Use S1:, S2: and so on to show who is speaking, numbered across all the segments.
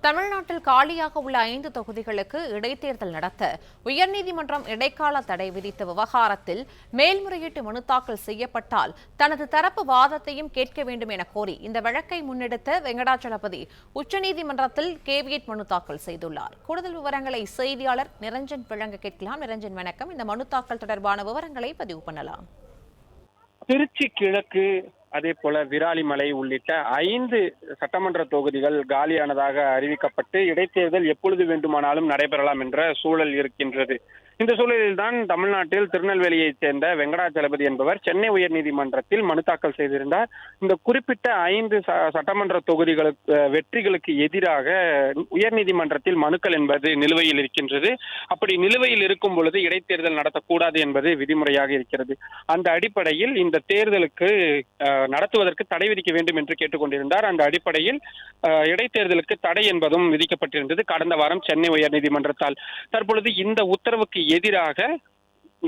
S1: தமிழ்நாட்டில் காலியாக உள்ள 5 தொகுதிகளுக்கு இடைத்தேர்தல் நடத்த உயர்நீதிமன்றம் இடைக்கால தடை விதித்த விவகாரத்தில் மேல்முறையீட்டு மனு தாக்கல் செய்யப்பட்டால் தனது தரப்பு வாதத்தையும் கேட்க வேண்டும் என கோரி இந்த வழக்கை முன்னெடுத்த வெங்கடாச்சலபதி உச்சநீதிமன்றத்தில் கேவியட் மனு தாக்கல் செய்துள்ளார். கூடுதல் விவரங்களை செய்தியாளர் நிரஞ்சன் வழங்க கேட்கலாம். நிரஞ்சன், வணக்கம். இந்த மனு தாக்கல் தொடர்பான விவரங்களை பதிவு பண்ணலாம்.
S2: திருச்சி கிழக்கு, அதே போல விராலிமலை உள்ளிட்ட 5 சட்டமன்ற தொகுதிகள் காலியானதாக அறிவிக்கப்பட்டு இடைத்தேர்தல் எப்பொழுது வேண்டுமானாலும் நடைபெறலாம் என்ற சூழல் இருக்கின்றது. இந்த சூழலில்தான் தமிழ்நாட்டில் திருநெல்வேலியைச் சேர்ந்த வெங்கடாச்சலபதி என்பவர் சென்னை உயர்நீதிமன்றத்தில் மனு தாக்கல் செய்திருந்தார். இந்த குறிப்பிட்ட 5 சட்டமன்ற தொகுதிகளுக்கு வெற்றிகளுக்கு எதிராக உயர்நீதிமன்றத்தில் மனுக்கள் என்பது நிலுவையில் இருக்கின்றது. அப்படி நிலுவையில் இருக்கும் பொழுது இடைத்தேர்தல் நடத்தக்கூடாது என்பது விதிமுறையாக இருக்கிறது. அந்த அடிப்படையில் இந்த தேர்தலுக்கு நடத்துவதற்கு தடை விதிக்க வேண்டும் என்று கேட்டுக்கொண்டிருந்தார். அந்த அடிப்படையில் இடைத்தேர்தலுக்கு தடை என்பதும் விதிக்கப்பட்டிருந்தது கடந்த வாரம் சென்னை உயர்நீதிமன்றத்தால். தற்பொழுது இந்த உத்தரவுக்கு எதிராக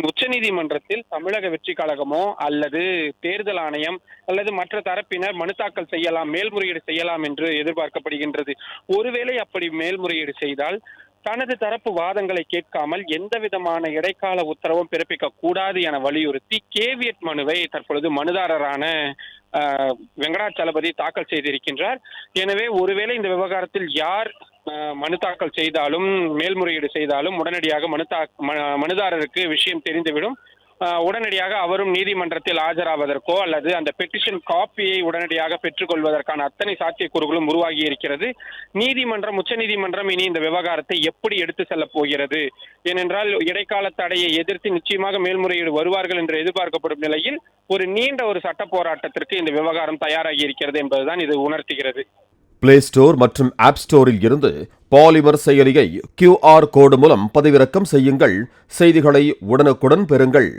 S2: உச்சநீதிமன்றத்தில் தமிழக வெற்றி கழகமோ அல்லது தேர்தல் ஆணையம் அல்லது மற்ற தரப்பினர் மனு தாக்கல் செய்யலாம், மேல்முறையீடு செய்யலாம் என்று எதிர்பார்க்கப்படுகின்றது. ஒருவேளை அப்படி மேல்முறையீடு செய்தால் தனது தரப்பு வாதங்களை கேட்காமல் எந்த விதமான இடைக்கால உத்தரவும் பிறப்பிக்க கூடாது என வலியுறுத்தி கேவியட் மனுவை தற்பொழுது மனுதாரரான வெங்கடாச்சலபதி தாக்கல் செய்திருக்கின்றார். எனவே ஒருவேளை இந்த விவகாரத்தில் யார் மனு தாக்கல் செய்தாலும் மேல்முறையீடு செய்தாலும் உடனடியாக மனுதாரருக்கு விஷயம் தெரிந்துவிடும். உடனடியாக அவரும் நீதிமன்றத்தில் ஆஜராவதற்கோ அல்லது அந்த பெட்டிஷன் காப்பியை உடனடியாக பெற்றுக்கொள்வதற்கான அத்தனை சாத்தியக்கூறுகளும் உருவாகி இருக்கிறது. உச்சநீதிமன்றம் இனி இந்த விவகாரத்தை எப்படி எடுத்து செல்ல போகிறது? ஏனென்றால் இடைக்கால தடையை எதிர்த்து நிச்சயமாக மேல்முறையீடு வருவார்கள் என்று எதிர்பார்க்கப்படும் நிலையில் ஒரு நீண்ட சட்ட போராட்டத்திற்கு இந்த விவகாரம் தயாராகி இருக்கிறது என்பதுதான் இது உணர்த்துகிறது.
S3: பிளே ஸ்டோர் மற்றும் ஆப் ஸ்டோரில் இருந்து பாலிமர் செயலியை QR கோடு மூலம் பதிவிறக்கம் செய்யுங்கள். செய்திகளை உடனுக்குடன் பெறுங்கள்.